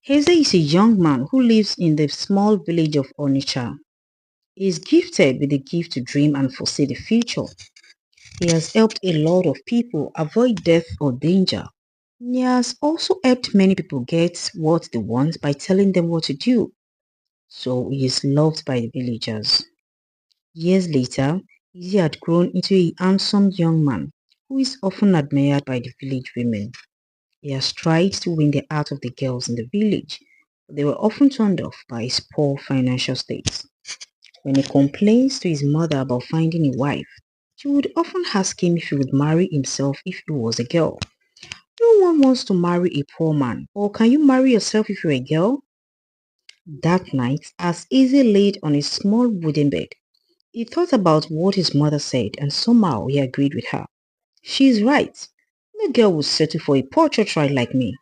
Heze is a young man who lives in the small village of Onitsha. He is gifted with the gift to dream and foresee the future. He has helped a lot of people avoid death or danger. He has also helped many people get what they want by telling them what to do. So he is loved by the villagers. Years later, Izzy had grown into a handsome young man who is often admired by the village women. He has tried to win the heart of the girls in the village, but they were often turned off by his poor financial state. When he complains to his mother about finding a wife, she would often ask him if he would marry himself if he was a girl. No one wants to marry a poor man, or can you marry yourself if you're a girl? That night, as Izzy laid on his small wooden bed, he thought about what his mother said and somehow he agreed with her. She is right. No girl would settle for a poor church like me.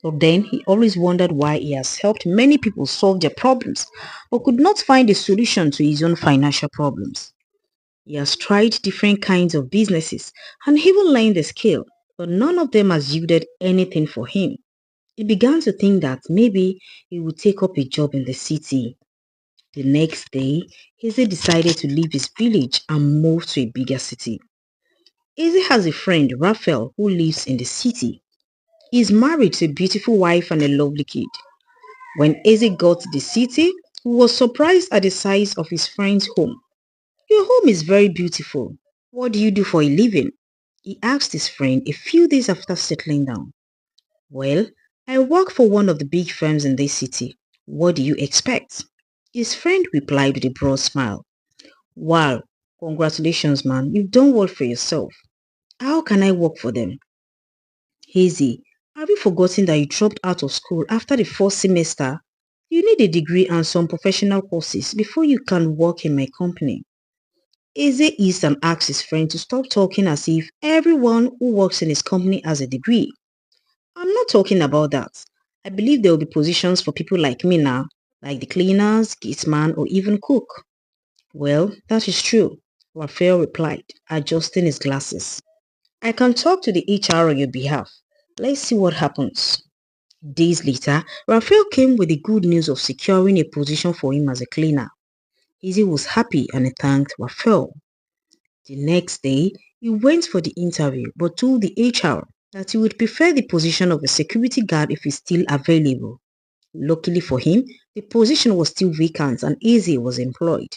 So then he always wondered why he has helped many people solve their problems but could not find a solution to his own financial problems. He has tried different kinds of businesses and even learned the skill, but none of them has yielded anything for him. He began to think that maybe he would take up a job in the city. The next day, Izzy decided to leave his village and move to a bigger city. Izzy has a friend, Raphael, who lives in the city. He is married to a beautiful wife and a lovely kid. When Izzy got to the city, he was surprised at the size of his friend's home. Your home is very beautiful. What do you do for a living? He asked his friend a few days after settling down. Well, I work for one of the big firms in this city. What do you expect? His friend replied with a broad smile. Wow, congratulations man, you've done well for yourself. How can I work for them? Hazy, have you forgotten that you dropped out of school after the first semester? You need a degree and some professional courses before you can work in my company. Eze eased and asked his friend to stop talking as if everyone who works in his company has a degree. I'm not talking about that. I believe there will be positions for people like me now, like the cleaners, gateman, or even cook. Well, that is true, Raphael replied, adjusting his glasses. I can talk to the HR on your behalf. Let's see what happens. Days later, Raphael came with the good news of securing a position for him as a cleaner. Izzy was happy and he thanked Raphael. The next day, he went for the interview but told the HR that he would prefer the position of a security guard if it's still available. Luckily for him, the position was still vacant and Izzy was employed.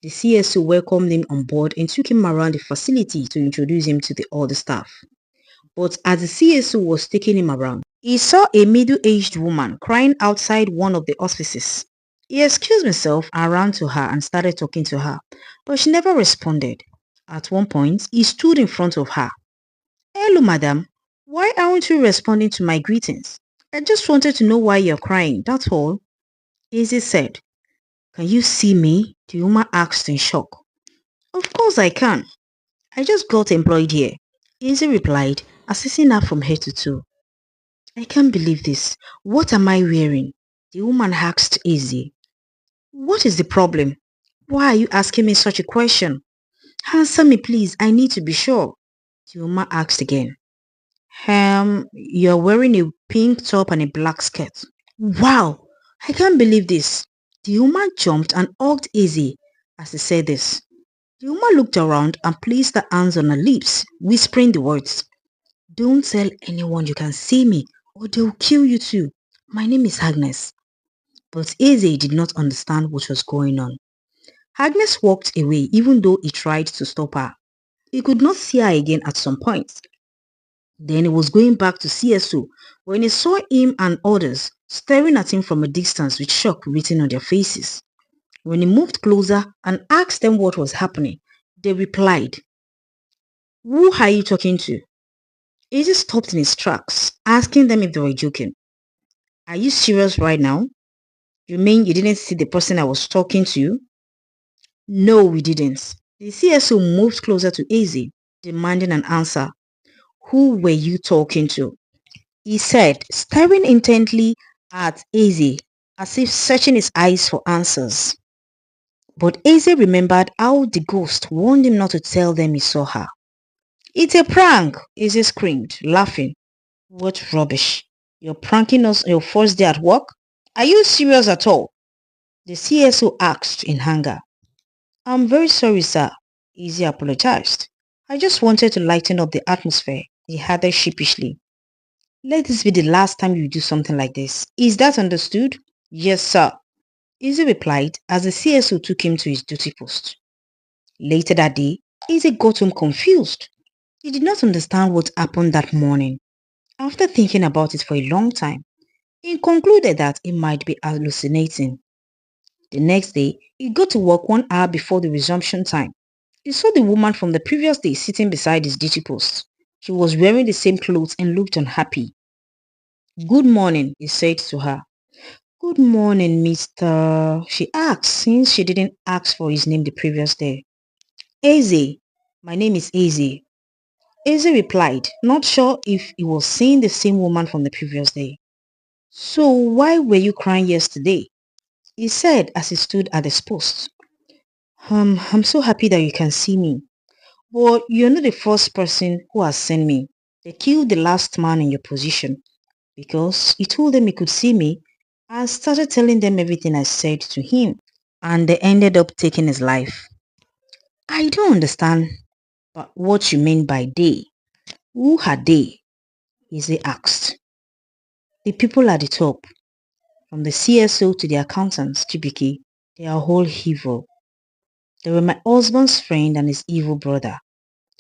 The CSO welcomed him on board and took him around the facility to introduce him to the other staff. But as the CSO was taking him around, he saw a middle-aged woman crying outside one of the offices. He excused himself and ran to her and started talking to her, but she never responded. At one point, he stood in front of her. Hello, madam. Why aren't you responding to my greetings? I just wanted to know why you're crying, that's all. Izzy said. Can you see me? The woman asked in shock. Of course I can. I just got employed here. Izzy replied, assessing her from head to toe. I can't believe this. What am I wearing? The woman asked Izzy. What is the problem? Why are you asking me such a question? Answer me please, I need to be sure. The woman asked again. You're wearing a pink top and a black skirt. Wow, I can't believe this. The woman jumped and hugged Izzy as he said this. The woman looked around and placed her hands on her lips, whispering the words. Don't tell anyone you can see me or they'll kill you too. My name is Agnes. But Izzy did not understand what was going on. Agnes walked away even though he tried to stop her. He could not see her again at some point. Then he was going back to CSO when he saw him and others staring at him from a distance with shock written on their faces. When he moved closer and asked them what was happening, they replied, Who are you talking to? Izzy stopped in his tracks, asking them if they were joking. Are you serious right now? You mean you didn't see the person I was talking to? No, we didn't. The CSO moved closer to Izzy, demanding an answer. Who were you talking to? He said, staring intently at Izzy, as if searching his eyes for answers. But Izzy remembered how the ghost warned him not to tell them he saw her. It's a prank, Izzy screamed, laughing. What rubbish. You're pranking us on your first day at work? Are you serious at all? The CSO asked in anger. I'm very sorry, sir. Izzy apologized. I just wanted to lighten up the atmosphere, he added sheepishly. Let this be the last time you do something like this. Is that understood? Yes, sir. Izzy replied as the CSO took him to his duty post. Later that day, Izzy got home confused. He did not understand what happened that morning. After thinking about it for a long time, he concluded that he might be hallucinating. The next day, he got to work 1 hour before the resumption time. He saw the woman from the previous day sitting beside his duty post. She was wearing the same clothes and looked unhappy. Good morning, he said to her. Good morning, Mr. She asked since she didn't ask for his name the previous day. Eze. My name is Eze. Eze replied, not sure if he was seeing the same woman from the previous day. So why were you crying yesterday? He said as he stood at his post. I'm so happy that you can see me. But you're not the first person who has seen me. They killed the last man in your position because he told them he could see me and started telling them everything I said to him. And they ended up taking his life. I don't understand but what you mean by they. Who are they? Izzy asked. The people at the top, from the CSO to the accountants, Chibiki, they are all evil. They were my husband's friend and his evil brother.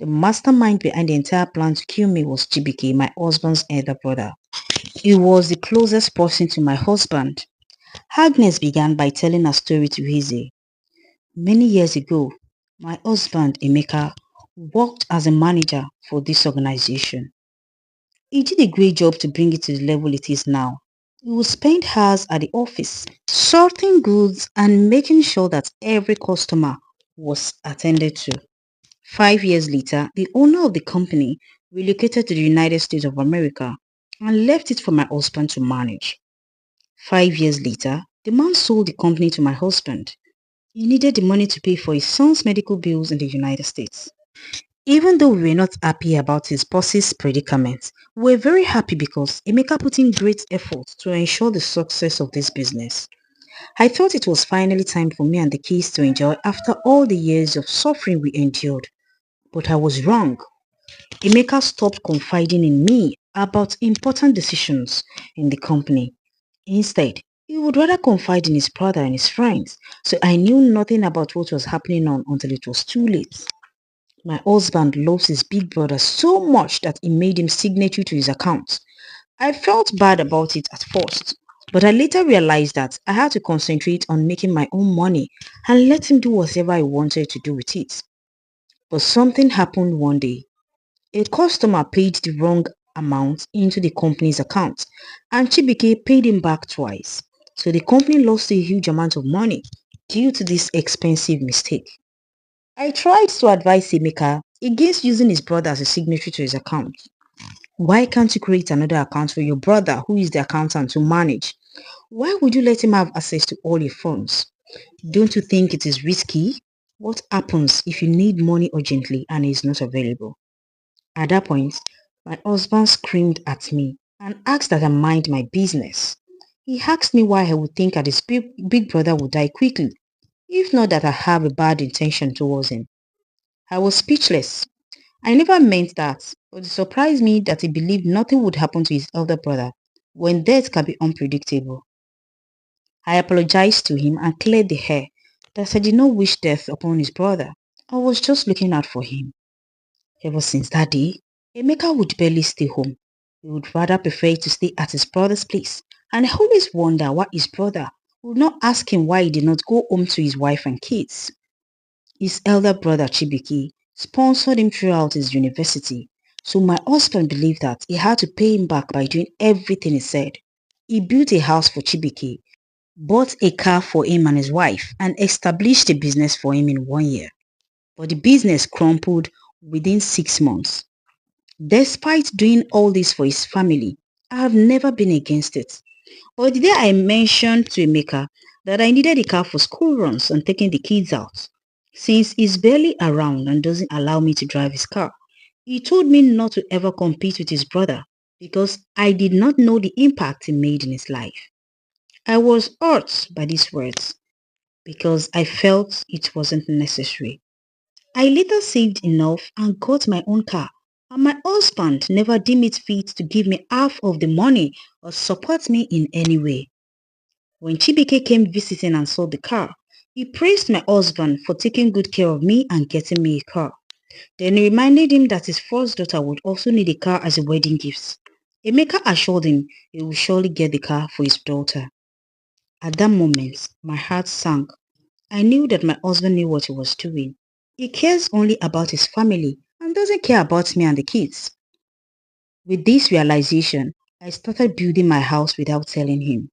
The mastermind behind the entire plan to kill me was Chibiki, my husband's elder brother. He was the closest person to my husband. Agnes began by telling her story to Izzy. Many years ago, my husband, Emeka, worked as a manager for this organization. He did a great job to bring it to the level it is now. He would spend hours at the office, sorting goods and making sure that every customer was attended to. 5 years later, the owner of the company relocated to the United States of America and left it for my husband to manage. 5 years later, the man sold the company to my husband. He needed the money to pay for his son's medical bills in the United States. Even though we were not happy about his boss's predicament, we were very happy because Emeka put in great effort to ensure the success of this business. I thought it was finally time for me and the kids to enjoy after all the years of suffering we endured. But I was wrong. Emeka stopped confiding in me about important decisions in the company. Instead, he would rather confide in his brother and his friends, so I knew nothing about what was happening on until it was too late. My husband loves his big brother so much that he made him signatory to his account. I felt bad about it at first, but I later realized that I had to concentrate on making my own money and let him do whatever I wanted to do with it. But something happened one day. A customer paid the wrong amount into the company's account and Chibike paid him back twice. So the company lost a huge amount of money due to this expensive mistake. I tried to advise Emeka against using his brother as a signatory to his account. Why can't you create another account for your brother who is the accountant to manage? Why would you let him have access to all your funds? Don't you think it is risky? What happens if you need money urgently and he is not available? At that point, my husband screamed at me and asked that I mind my business. He asked me why I would think that his big brother would die quickly, if not that I have a bad intention towards him. I was speechless. I never meant that, but it surprised me that he believed nothing would happen to his elder brother when death can be unpredictable. I apologized to him and cleared the air that I did not wish death upon his brother. I was just looking out for him. Ever since that day, Emeka would barely stay home. He would rather prefer to stay at his brother's place, and I always wonder why his brother would not ask him why he did not go home to his wife and kids. His elder brother Chibiki sponsored him throughout his university, so my husband believed that he had to pay him back by doing everything he said. He built a house for Chibiki, bought a car for him and his wife, and established a business for him in 1 year. But the business crumpled within 6 months. Despite doing all this for his family, I have never been against it. But the day I mentioned to Emeka that I needed a car for school runs and taking the kids out, since he's barely around and doesn't allow me to drive his car, he told me not to ever compete with his brother because I did not know the impact it made in his life. I was hurt by these words because I felt it wasn't necessary. I later saved enough and got my own car, and my husband never deemed it fit to give me half of the money or support me in any way. When Chibike came visiting and saw the car, he praised my husband for taking good care of me and getting me a car. Then he reminded him that his first daughter would also need a car as a wedding gift. Emeka assured him he would surely get the car for his daughter. At that moment, my heart sank. I knew that my husband knew what he was doing. He cares only about his family and doesn't care about me and the kids. With this realization, I started building my house without telling him.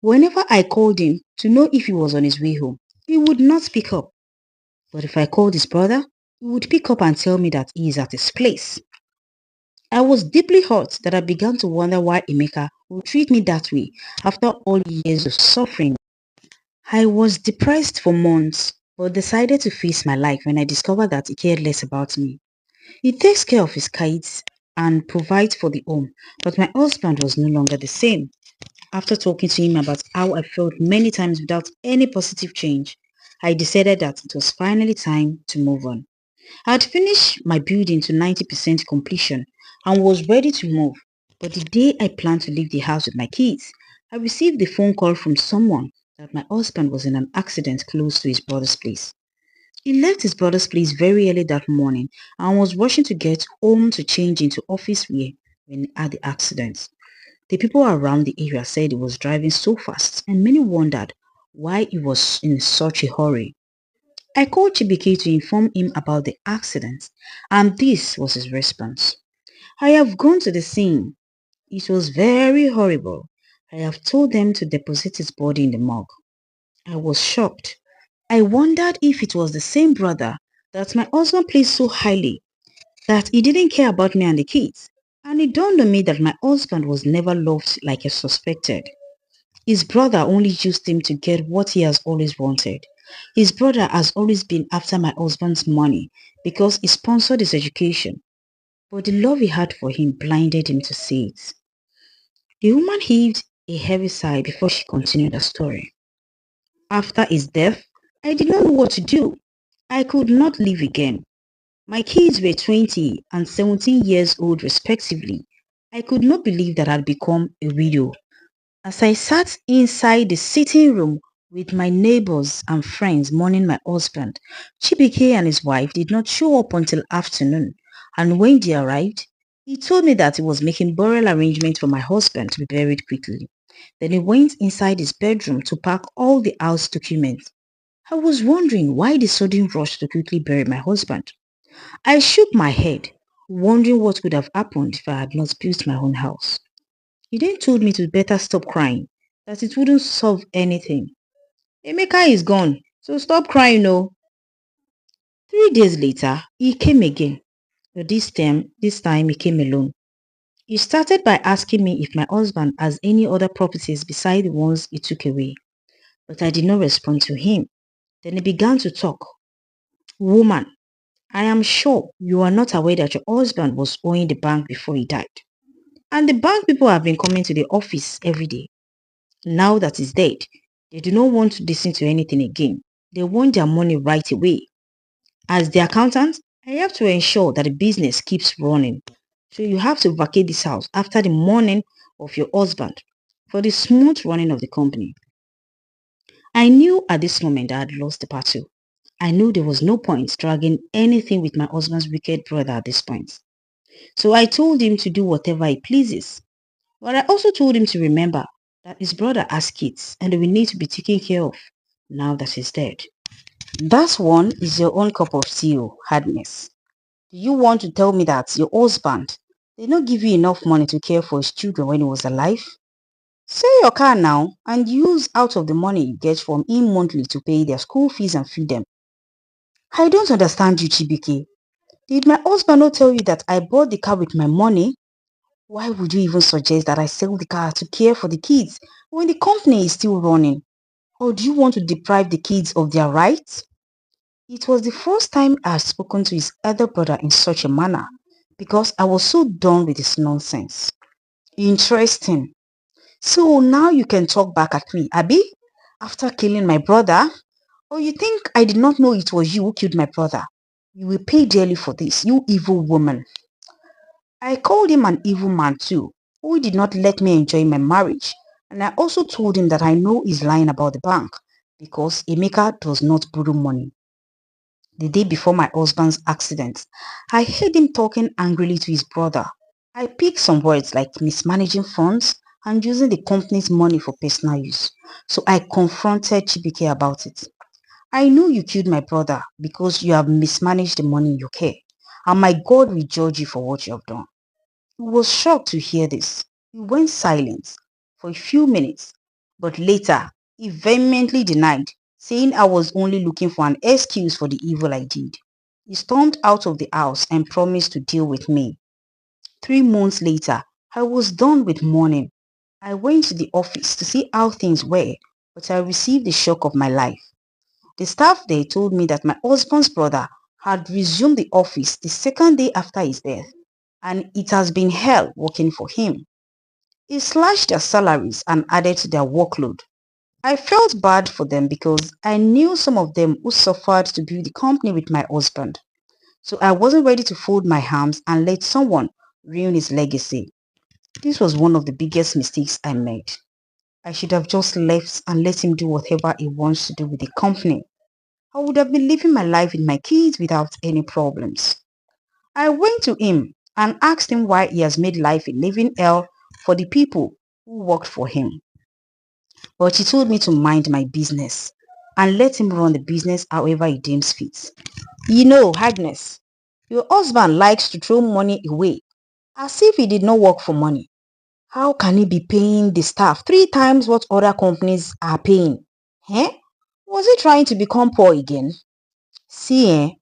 Whenever I called him to know if he was on his way home, he would not pick up. But if I called his brother, he would pick up and tell me that he is at his place. I was deeply hurt that I began to wonder why Emeka would treat me that way after all years of suffering. I was depressed for months, but decided to face my life when I discovered that he cared less about me. He takes care of his kids and provides for the home, but my husband was no longer the same. After talking to him about how I felt many times without any positive change, I decided that it was finally time to move on. I had finished my building to 90% completion and was ready to move, but the day I planned to leave the house with my kids, I received a phone call from someone that my husband was in an accident close to his brother's place. He left his brother's place very early that morning and was rushing to get home to change into office wear when he had the accident. The people around the area said he was driving so fast and many wondered why he was in such a hurry. I called Chibike to inform him about the accident, and this was his response. I have gone to the scene. It was very horrible. I have told them to deposit his body in the morgue. I was shocked. I wondered if it was the same brother that my husband placed so highly, that he didn't care about me and the kids. And it dawned on me that my husband was never loved like I suspected. His brother only used him to get what he has always wanted. His brother has always been after my husband's money because he sponsored his education, but the love he had for him blinded him to see it. The woman heaved a heavy sigh before she continued her story. After his death, I did not know what to do. I could not live again. My kids were 20 and 17 years old respectively. I could not believe that I had become a widow. As I sat inside the sitting room with my neighbors and friends mourning my husband, Chibike and his wife did not show up until afternoon, and when they arrived, he told me that he was making burial arrangements for my husband to be buried quickly. Then he went inside his bedroom to pack all the house documents. I was wondering why the sudden rush to quickly bury my husband. I shook my head, wondering what could have happened if I had not built my own house. He then told me to better stop crying, that it wouldn't solve anything. Emeka is gone, so stop crying, no. 3 days later, he came again, but this time he came alone. He started by asking me if my husband has any other properties beside the ones he took away, but I did not respond to him. Then he began to talk. Woman, I am sure you are not aware that your husband was owing the bank before he died. And the bank people have been coming to the office every day. Now that he's dead, they do not want to listen to anything again. They want their money right away. As the accountant, I have to ensure that the business keeps running. So you have to vacate this house after the mourning of your husband for the smooth running of the company. I knew at this moment I had lost the battle. I knew there was no point dragging anything with my husband's wicked brother at this point. So I told him to do whatever he pleases. But I also told him to remember that his brother has kids and they will need to be taken care of now that he's dead. That one is your own cup of tea, Hardness. Do you want to tell me that your husband did not give you enough money to care for his children when he was alive? Sell your car now and use out of the money you get from him monthly to pay their school fees and feed them. I don't understand you, Chibike. Did my husband not tell you that I bought the car with my money? Why would you even suggest that I sell the car to care for the kids when the company is still running? Or do you want to deprive the kids of their rights? It was the first time I had spoken to his elder brother in such a manner. because I was so done with this nonsense. Interesting. So now you can talk back at me, Abby, after killing my brother? Or you think I did not know it was you who killed my brother? You will pay dearly for this, you evil woman. I called him an evil man too, who did not let me enjoy my marriage. And I also told him that I know he's lying about the bank because Emeka does not borrow money. The day before my husband's accident, I heard him talking angrily to his brother. I picked some words like mismanaging funds and using the company's money for personal use. So I confronted Chibike about it. I know you killed my brother because you have mismanaged the money in your care, and my God will judge you for what you have done. He was shocked to hear this. He went silent for a few minutes, but later he vehemently denied, saying I was only looking for an excuse for the evil I did. He stormed out of the house and promised to deal with me. 3 months later, I was done with mourning. I went to the office to see how things were, but I received the shock of my life. The staff there told me that my husband's brother had resumed the office the second day after his death, and it has been hell working for him. He slashed their salaries and added to their workload. I felt bad for them because I knew some of them who suffered to build the company with my husband. So I wasn't ready to fold my arms and let someone ruin his legacy. This was one of the biggest mistakes I made. I should have just left and let him do whatever he wants to do with the company. I would have been living my life with my kids without any problems. I went to him and asked him why he has made life a living hell for the people who worked for him. But he told me to mind my business and let him run the business however he deems fit. You know, Agnes, your husband likes to throw money away as if he did not work for money. How can he be paying the staff 3 times what other companies are paying? Eh? Was he trying to become poor again? See,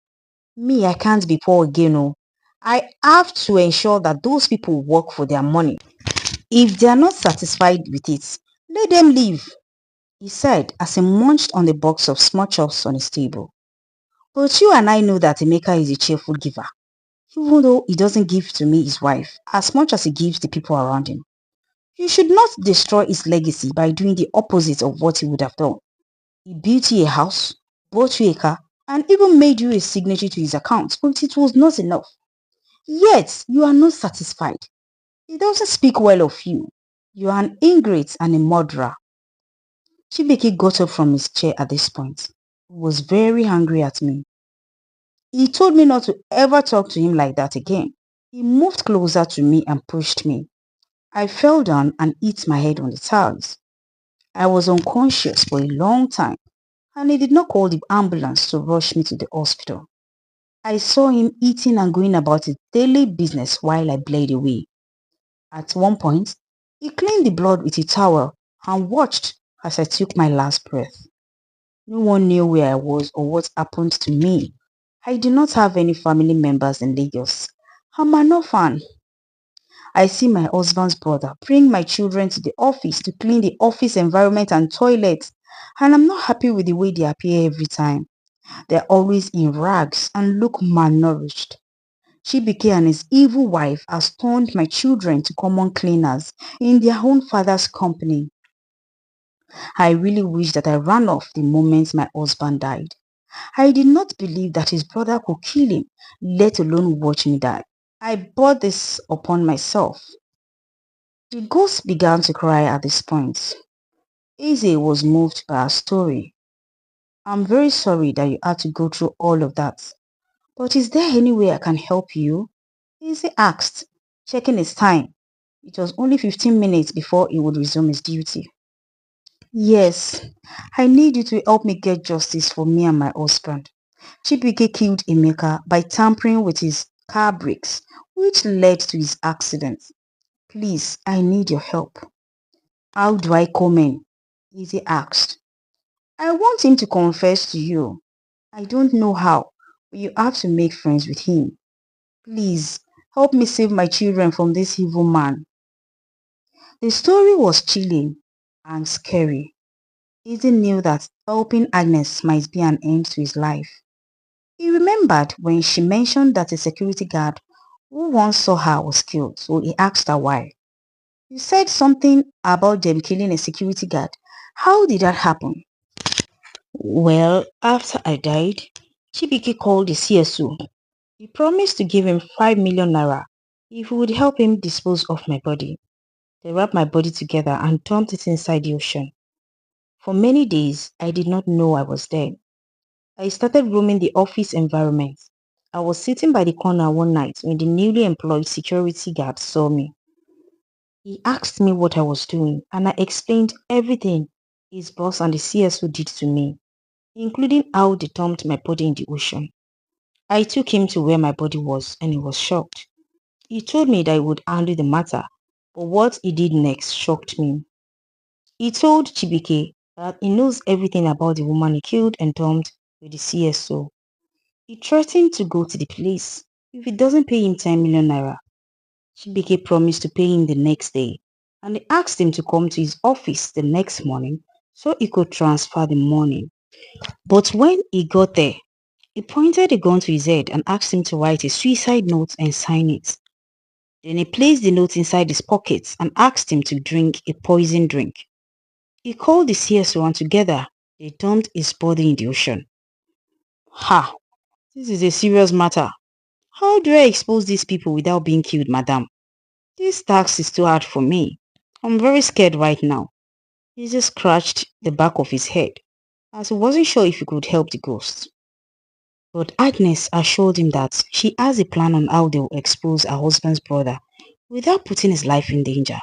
me, I can't be poor again. Oh. I have to ensure that those people work for their money. If they are not satisfied with it, let them leave, he said as he munched on the box of small chops on his table. But you and I know that Emeka is a cheerful giver, even though he doesn't give to me his wife as much as he gives the people around him. You should not destroy his legacy by doing the opposite of what he would have done. He built you a house, bought you a car, and even made you a signature to his account, but it was not enough. Yet, you are not satisfied. He doesn't speak well of you. You are an ingrate and a murderer. Chibeke got up from his chair at this point. He was very angry at me. He told me not to ever talk to him like that again. He moved closer to me and pushed me. I fell down and hit my head on the tiles. I was unconscious for a long time, and he did not call the ambulance to rush me to the hospital. I saw him eating and going about his daily business while I bled away. At one point, he cleaned the blood with a towel and watched as I took my last breath. No one knew where I was or what happened to me. I did not have any family members in Lagos. I'm an orphan. I see my husband's brother bring my children to the office to clean the office environment and toilets, and I'm not happy with the way they appear every time. They're always in rags and look malnourished. Chibike and his evil wife has turned my children to common cleaners in their own father's company. I really wish that I ran off the moment my husband died. I did not believe that his brother could kill him, let alone watch me die. I brought this upon myself. The ghost began to cry at this point. Eze was moved by our story. I'm very sorry that you had to go through all of that. But is there any way I can help you? Eze asked, checking his time. It was only 15 minutes before he would resume his duty. Yes, I need you to help me get justice for me and my husband. Chibike killed Emeka by tampering with his car brakes, which led to his accident. Please, I need your help. How do I come in? Izzy asked. I want him to confess to you. I don't know how, but you have to make friends with him. Please, help me save my children from this evil man. The story was chilling and scary. Izzy knew that helping Agnes might be an end to his life. He remembered when she mentioned that a security guard who once saw her was killed, so he asked her why. You said something about them killing a security guard. How did that happen? Well, after I died, Chibike called the CSO. He promised to give him 5 million naira if he would help him dispose of my body. They wrapped my body together and dumped it inside the ocean. For many days, I did not know I was dead. I started roaming the office environment. I was sitting by the corner one night when the newly employed security guard saw me. He asked me what I was doing and I explained everything his boss and the CSO did to me, including how they dumped my body in the ocean. I took him to where my body was and he was shocked. He told me that he would handle the matter, but what he did next shocked me. He told Chibike that he knows everything about the woman he killed and dumped with the CSO. He threatened to go to the police if he doesn't pay him 10 million naira. Chibike promised to pay him the next day and he asked him to come to his office the next morning so he could transfer the money. But when he got there, he pointed a gun to his head and asked him to write a suicide note and sign it. Then he placed the note inside his pockets and asked him to drink a poison drink. He called the CSO and together they dumped his body in the ocean. Ha! This is a serious matter. How do I expose these people without being killed, madam? This task is too hard for me. I'm very scared right now. He just scratched the back of his head, as he wasn't sure if he could help the ghost. But Agnes assured him that she has a plan on how they will expose her husband's brother without putting his life in danger.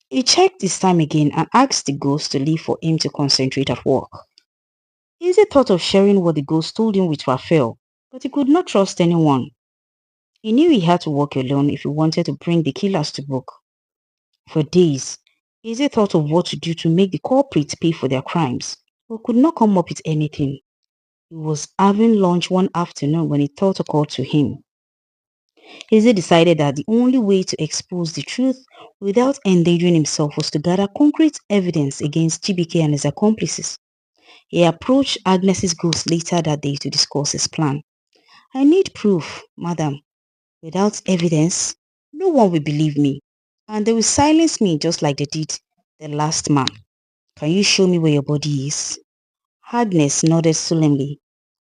He checked his time again and asked the ghost to leave for him to concentrate at work. Izzy thought of sharing what the ghost told him with Raphael, but he could not trust anyone. He knew he had to work alone if he wanted to bring the killers to book. For days, Izzy thought of what to do to make the culprits pay for their crimes, but could not come up with anything. He was having lunch one afternoon when a thought occurred to him. Izzy decided that the only way to expose the truth without endangering himself was to gather concrete evidence against GBK and his accomplices. He approached Agnes's ghost later that day to discuss his plan. I need proof, madam. Without evidence, no one will believe me, and they will silence me just like they did the last man. Can you show me where your body is? Agnes nodded solemnly.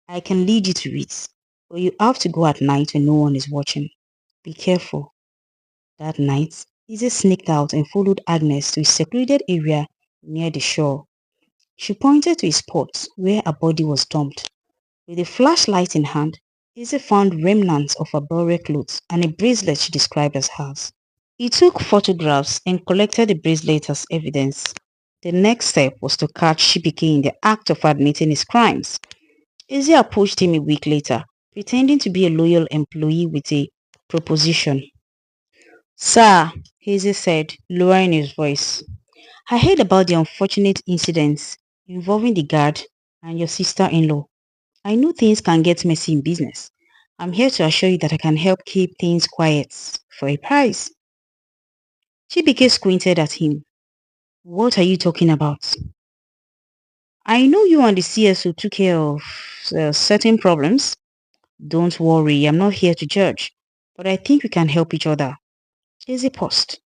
I can lead you to it, but you have to go at night when no one is watching. Be careful. That night, Izzy sneaked out and followed Agnes to a secluded area near the shore. She pointed to a spot where a body was dumped. With a flashlight in hand, Izzy found remnants of her burial clothes and a bracelet she described as hers. He took photographs and collected the bracelet as evidence. The next step was to catch Shibike in the act of admitting his crimes. Izzy approached him a week later, pretending to be a loyal employee with a proposition. Sir, Izzy said, lowering his voice, I heard about the unfortunate incidents involving the guard and your sister-in-law. I know things can get messy in business. I'm here to assure you that I can help keep things quiet for a price. Chibike squinted at him. What are you talking about? I know you and the CSO took care of certain problems. Don't worry, I'm not here to judge, but I think we can help each other. Here's a post.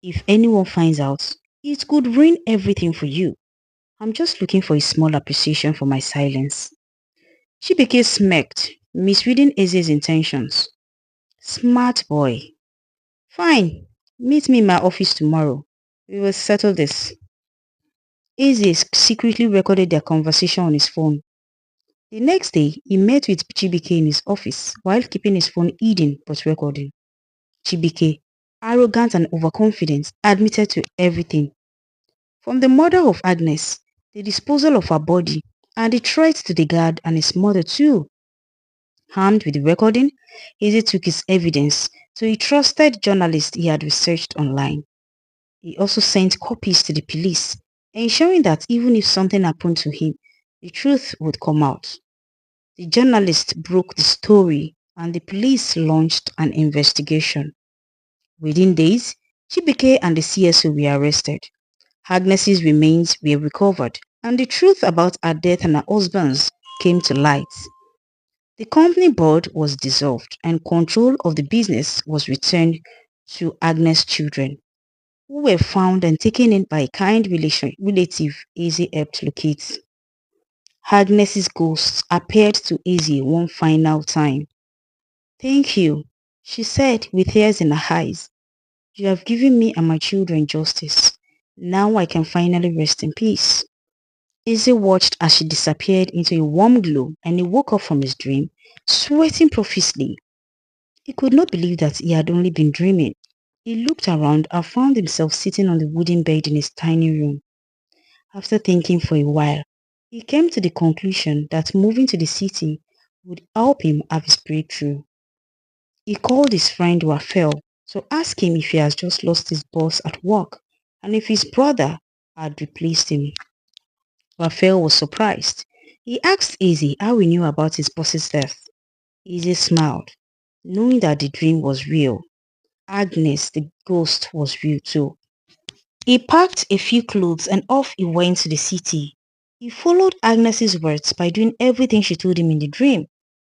If anyone finds out, it could ruin everything for you. I'm just looking for a small appreciation for my silence. Chibike smirked, misreading Eze's intentions. Smart boy. Fine. Meet me in my office tomorrow. We will settle this. Eze secretly recorded their conversation on his phone. The next day, he met with Chibike in his office while keeping his phone hidden but recording. Chibike, arrogant and overconfident, admitted to everything. From the murder of Agnes, the disposal of her body, and the threat to the guard and his mother too. Armed with the recording, Eze took his evidence to a trusted journalist he had researched online. He also sent copies to the police, ensuring that even if something happened to him, the truth would come out. The journalist broke the story and the police launched an investigation. Within days, Chibike and the CSO were arrested. Agnes's remains were recovered and the truth about her death and her husband's came to light. The company board was dissolved and control of the business was returned to Agnes' children, who were found and taken in by a kind relative Izzy helped locate. Agnes's ghost appeared to Izzy one final time. "Thank you," she said with tears in her eyes. "You have given me and my children justice. Now I can finally rest in peace." Izzy watched as she disappeared into a warm glow and he woke up from his dream, sweating profusely. He could not believe that he had only been dreaming. He looked around and found himself sitting on the wooden bed in his tiny room. After thinking for a while, he came to the conclusion that moving to the city would help him have his breakthrough. He called his friend Raphael to ask him if he has just lost his boss at work and if his brother had replaced him. Raphael was surprised. He asked Izzy how he knew about his boss's death. Izzy smiled, knowing that the dream was real. Agnes, the ghost, was real too. He packed a few clothes and off he went to the city. He followed Agnes's words by doing everything she told him in the dream,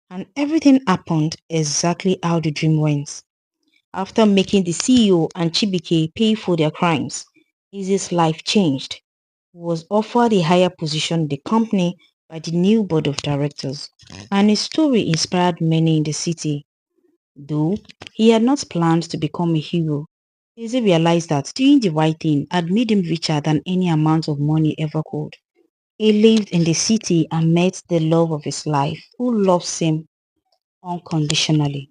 and everything happened exactly how the dream went. After making the CEO and Chibike pay for their crimes, Izzy's life changed. He was offered a higher position in the company by the new board of directors, and his story inspired many in the city. Though he had not planned to become a hero, Izzy realized that doing the right thing had made him richer than any amount of money ever could. He lived in the city and met the love of his life, who loves him unconditionally.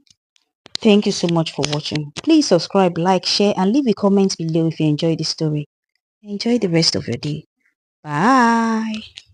Thank you so much for watching. Please subscribe, like, share, and leave a comment below if you enjoyed the story. Enjoy the rest of your day. Bye.